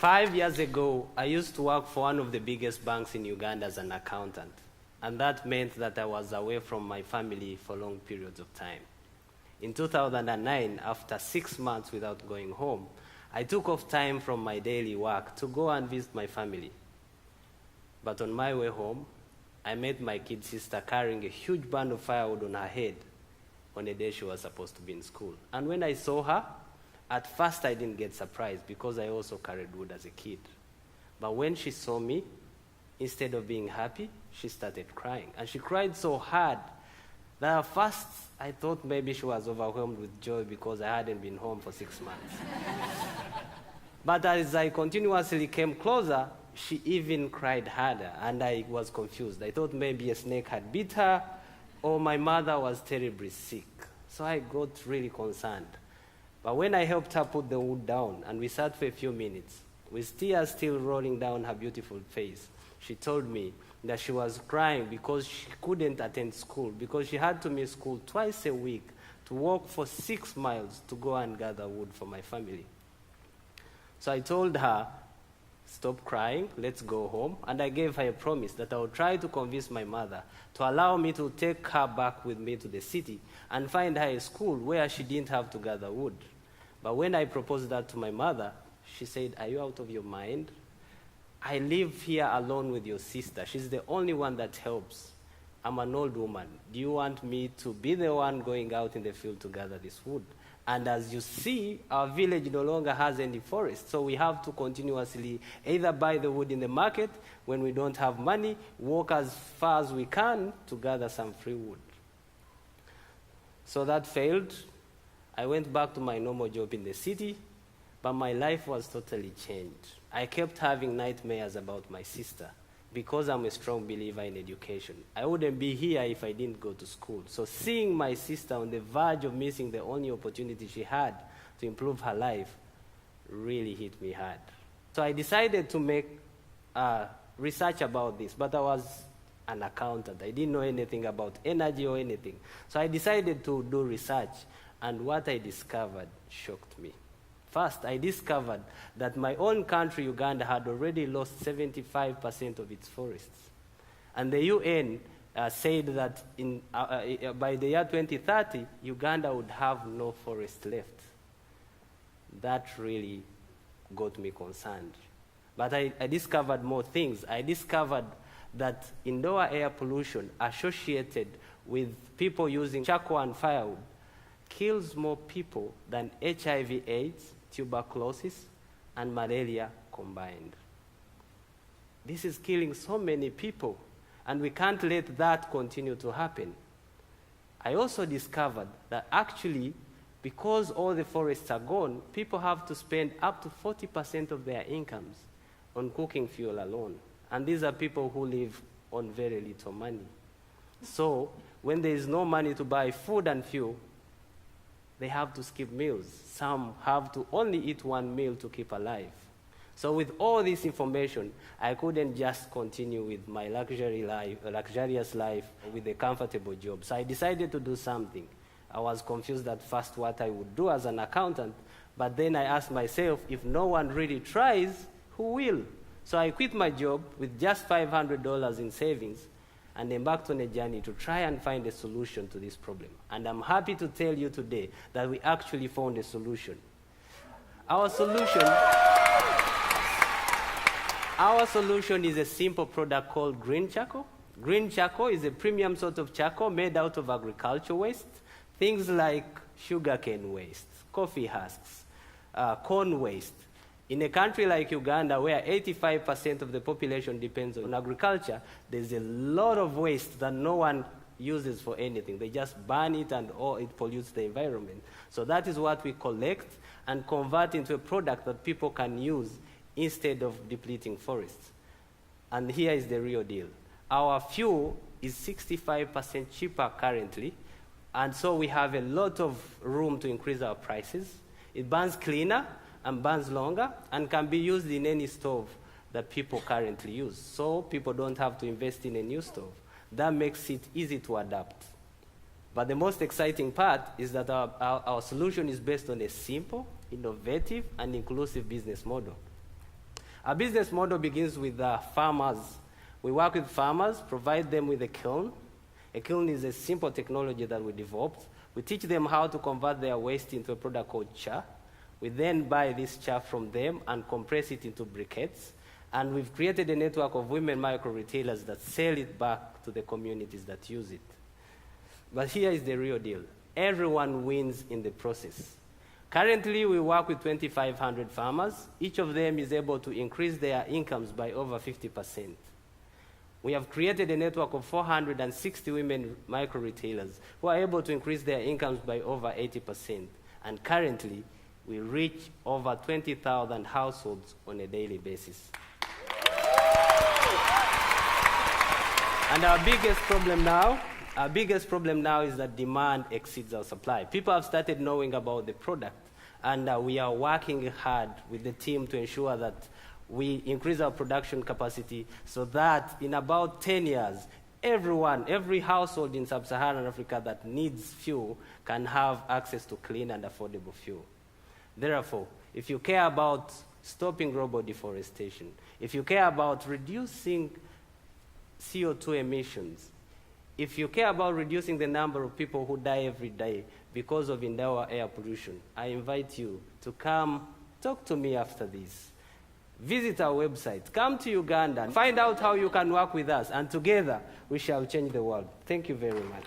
5 years ago, I used to work for one of the biggest banks in Uganda as an accountant. And that meant that I was away from my family for long periods of time. In 2009, after 6 months without going home, I took off time from my daily work to go and visit my family. But on my way home, I met my kid sister carrying a huge bundle of firewood on her head on a day she was supposed to be in school. And when I saw her, at first I didn't get surprised because I also carried wood as a kid. But when she saw me, instead of being happy, she started crying. And she cried so hard that at first I thought maybe she was overwhelmed with joy because I hadn't been home for 6 months. But as I continuously came closer, she even cried harder, and I was confused. I thought maybe a snake had bit her, or my mother was terribly sick. So I got really concerned. But when I helped her put the wood down, and we sat for a few minutes, with tears still rolling down her beautiful face, she told me that she was crying because she couldn't attend school, because she had to miss school twice a week to walk for 6 miles to go and gather wood for my family. So I told her, stop crying, let's go home. And I gave her a promise that I would try to convince my mother to allow me to take her back with me to the city and find her a school where she didn't have to gather wood. But when I proposed that to my mother, she said, are you out of your mind? I live here alone with your sister. She's the only one that helps. I'm an old woman. Do you want me to be the one going out in the field to gather this wood? And as you see, our village no longer has any forest, so we have to continuously either buy the wood in the market when we don't have money, walk as far as we can to gather some free wood. So that failed. I went back to my normal job in the city, but my life was totally changed. I kept having nightmares about my sister because I'm a strong believer in education. I wouldn't be here if I didn't go to school. So seeing my sister on the verge of missing the only opportunity she had to improve her life really hit me hard. So I decided to make research about this, but I was an accountant. I didn't know anything about energy or anything. So I decided to do research, and what I discovered shocked me. First, I discovered that my own country, Uganda, had already lost 75% of its forests. And the UN said that by the year 2030, Uganda would have no forest left. That really got me concerned. But I discovered more things. I discovered that indoor air pollution associated with people using charcoal and firewood kills more people than HIV/AIDS, tuberculosis, and malaria combined. This is killing so many people, and we can't let that continue to happen. I also discovered that actually, because all the forests are gone, people have to spend up to 40% of their incomes on cooking fuel alone. And these are people who live on very little money. So when there is no money to buy food and fuel, they have to skip meals. Some have to only eat one meal to keep alive. So with all this information, I couldn't just continue with my luxurious life with a comfortable job. So I decided to do something. I was confused at first what I would do as an accountant, but then I asked myself, if no one really tries, who will? So I quit my job with just $500 in savings and embarked on a journey to try and find a solution to this problem. And I'm happy to tell you today that we actually found a solution. Our solution is a simple product called green charcoal. Green charcoal is a premium sort of charcoal made out of agricultural waste, things like sugarcane waste, coffee husks, corn waste. In a country like Uganda, where 85% of the population depends on agriculture, there's a lot of waste that no one uses for anything. They just burn it and it pollutes the environment. So that is what we collect and convert into a product that people can use instead of depleting forests. And here is the real deal. Our fuel is 65% cheaper currently, and so we have a lot of room to increase our prices. It burns cleaner and burns longer and can be used in any stove that people currently use. So people don't have to invest in a new stove. That makes it easy to adapt. But the most exciting part is that our solution is based on a simple, innovative, and inclusive business model. Our business model begins with farmers. We work with farmers, provide them with a kiln. A kiln is a simple technology that we developed. We teach them how to convert their waste into a product called char. We then buy this char from them and compress it into briquettes. And we've created a network of women micro-retailers that sell it back to the communities that use it. But here is the real deal. Everyone wins in the process. Currently, we work with 2,500 farmers. Each of them is able to increase their incomes by over 50%. We have created a network of 460 women micro-retailers who are able to increase their incomes by over 80%. And currently, we reach over 20,000 households on a daily basis. And our biggest problem now is that demand exceeds our supply. People have started knowing about the product, and we are working hard with the team to ensure that we increase our production capacity so that in about 10 years, every household in sub-Saharan Africa that needs fuel can have access to clean and affordable fuel. Therefore, if you care about stopping global deforestation, if you care about reducing CO2 emissions, if you care about reducing the number of people who die every day because of indoor air pollution, I invite you to come talk to me after this. Visit our website, come to Uganda, find out how you can work with us, and together we shall change the world. Thank you very much.